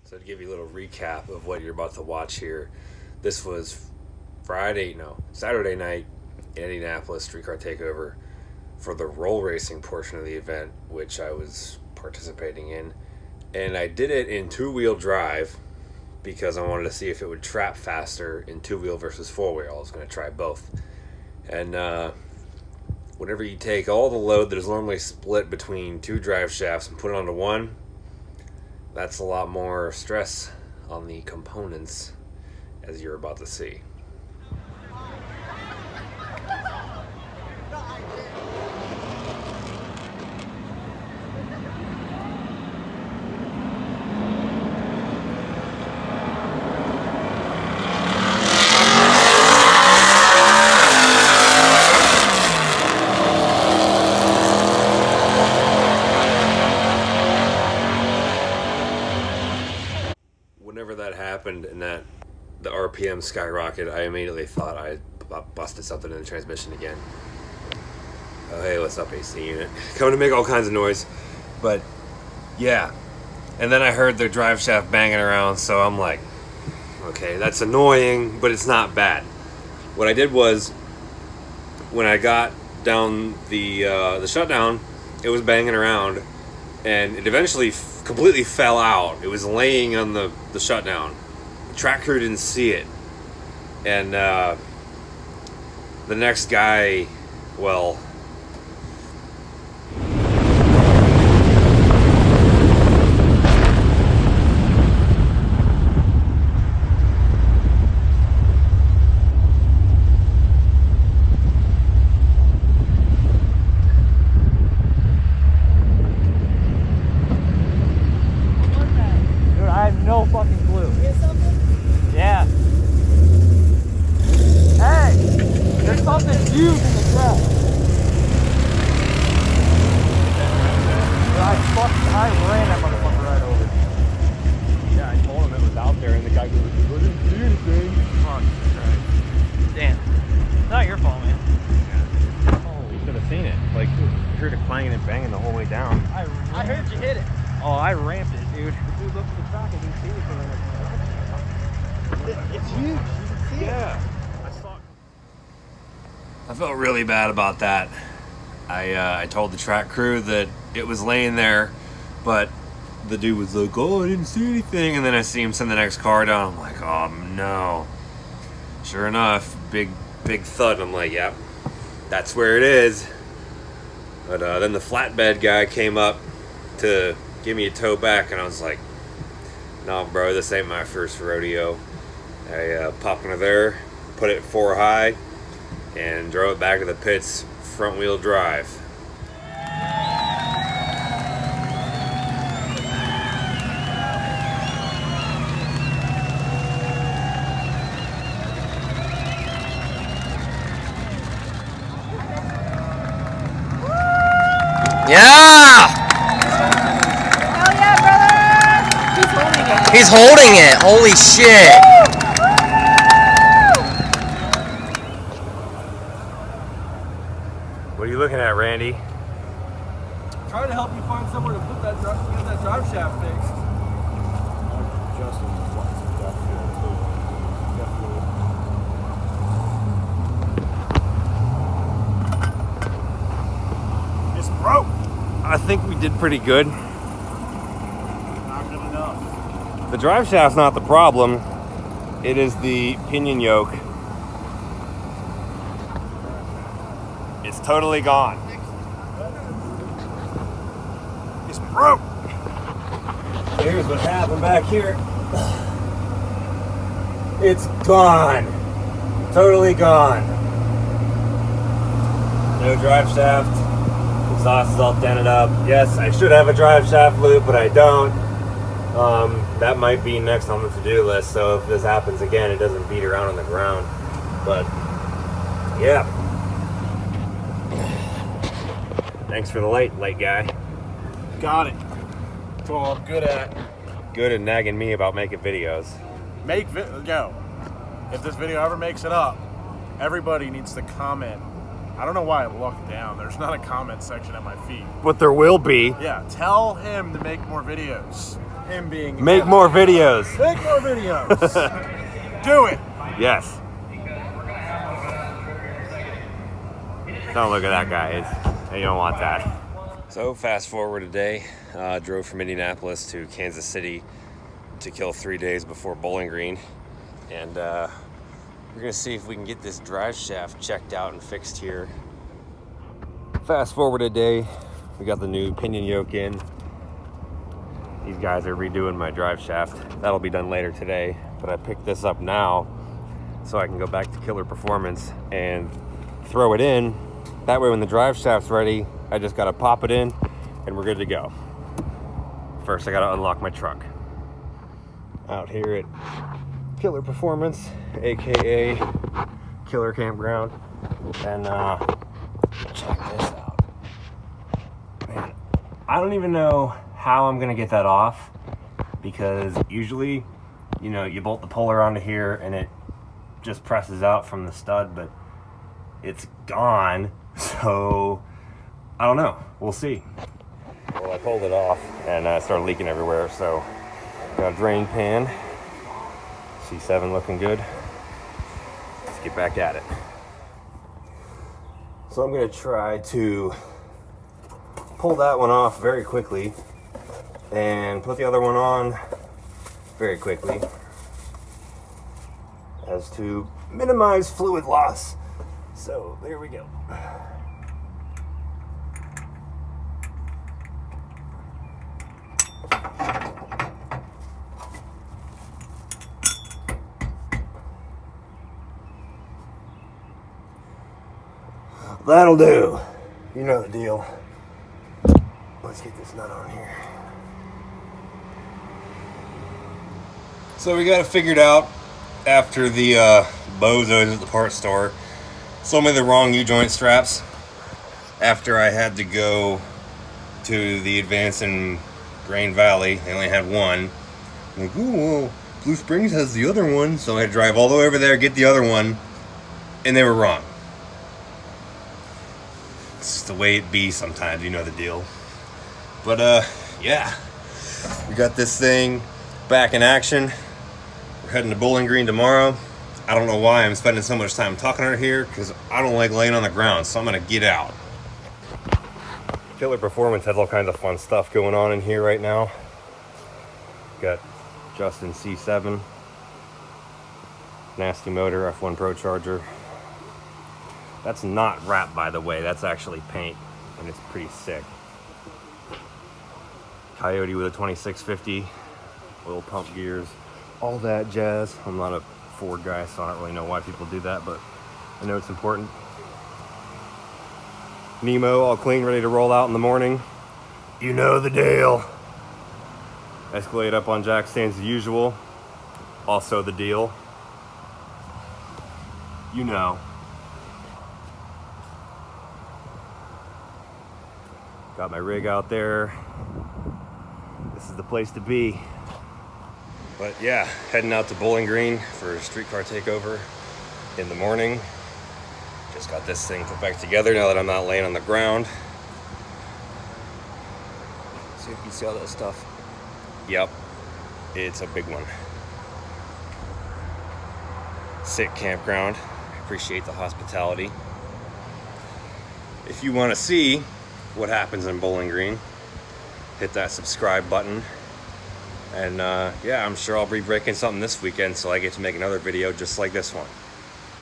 So to give you a little recap of what you're about to watch here, this was Saturday night in Indianapolis, streetcar takeover for the roll racing portion of the event, which I was participating in. And I did it in two-wheel drive because I wanted to see if it would trap faster in two-wheel versus four-wheel. I was going to try both. And whenever you take all the load that is normally split between two drive shafts and put it onto one, that's a lot more stress on the components, as you're about to see. Whenever that happened and that the RPM skyrocketed, I immediately thought I busted something in the transmission again. Oh, hey, what's up, AC unit? Coming to make all kinds of noise. But, yeah. And then I heard their drive shaft banging around, so I'm like, okay, that's annoying, but it's not bad. What I did was, when I got down the shutdown, it was banging around, and it eventually completely fell out. It was laying on the shutdown. The track crew didn't see it. And the next guy, well... No fucking clue. Hear something? Yeah. Hey! There's something huge in the track. I ran that motherfucker right over. Yeah, I told him it was out there and the guy goes, I didn't see anything. Fuck, right. Damn. Not your fault, man. Yeah. Oh, you should have seen it. Like, you heard it clanging and banging the whole way down. I heard you hit it. Oh, I ramped it, dude. The dude looked at the track and didn't see anything. It's huge. You can see it. Yeah. I felt really bad about that. I told the track crew that it was laying there, but the dude was like, oh, I didn't see anything. And then I see him send the next car down. I'm like, oh, no. Sure enough, big thud. I'm like, yep, that's where it is. But then the flatbed guy came up to give me a tow back, and I was like, no, bro, this ain't my first rodeo. I popped into there, put it 4 high, and drove it back to the pits front wheel drive. Yeah! Hell yeah, brother! He's holding it. Holy shit. What are you looking at, Randy? Trying to help you find somewhere to put that drive shaft fixed. Justin wants some stuff too. Definitely. It's broke. I think we did pretty good. Not good enough. The drive shaft's not the problem. It is the pinion yoke. It's totally gone. It's broke. Here's what happened back here. It's gone. Totally gone. No drive shaft. Exhaust is all dented up. Yes, I should have a drive shaft loop, but I don't. That might be next on the to-do list, so if this happens again, it doesn't beat around on the ground. But, yeah. Thanks for the light guy. Got it. That's all I'm good at. Good at nagging me about making videos. Yo, if this video ever makes it up, everybody needs to comment. I don't know why I looked down. There's not a comment section at my feet. But there will be. Yeah, tell him to make more videos. him being Make more videos. Make more videos. Do it. Yes. Don't look at that guy. You don't want that. So fast forward a day. Drove from Indianapolis to Kansas City to kill 3 days before Bowling Green. And we're gonna see if we can get this drive shaft checked out and fixed here. Fast forward a day. We got the new pinion yoke in. These guys are redoing my drive shaft. That'll be done later today. But I picked this up now so I can go back to Killer Performance and throw it in. That way when the drive shaft's ready, I just gotta pop it in and we're good to go. First, I gotta unlock my truck. Out here at Killer Performance, AKA Killer Campground. And check this out. Man, I don't even know how I'm gonna get that off, because usually, you know, you bolt the puller onto here and it just presses out from the stud, but it's gone. So I don't know, we'll see. Well, I pulled it off and it started leaking everywhere, so got a drain pan. C7 looking good. Let's get back at it. So I'm gonna try to pull that one off very quickly and put the other one on very quickly, as to minimize fluid loss. So there we go. That'll do. You know the deal. Let's get this nut on here. So we got it figured out after the bozos at the parts store sold me the wrong U-joint straps. After I had to go to the Advance in Grain Valley, they only had one. I'm like, ooh, well, Blue Springs has the other one, so I had to drive all the way over there, get the other one, and they were wrong. It's the way it be sometimes, you know the deal. But yeah, we got this thing back in action. We're heading to Bowling Green tomorrow. I don't know why I'm spending so much time talking out here, because I don't like laying on the ground, so I'm gonna get out. Killer Performance has all kinds of fun stuff going on in here right now. Got Justin C7, nasty motor, F1 Pro Charger. That's not wrap, by the way, that's actually paint, and it's pretty sick. Coyote with a 2650, oil pump gears, all that jazz. I'm not a Ford guy, so I don't really know why people do that, but I know it's important. Nemo all clean, ready to roll out in the morning. You know the deal. Escalade up on jack stands as usual. Also the deal. You know. Got my rig out there. This is the place to be. But yeah, heading out to Bowling Green for a streetcar takeover in the morning. Just got this thing put back together now that I'm not laying on the ground. See if you can see all that stuff. Yep, it's a big one. Sick campground. Appreciate the hospitality. If you want to see what happens in Bowling Green, hit that subscribe button. And yeah, I'm sure I'll be breaking something this weekend, so I get to make another video just like this one.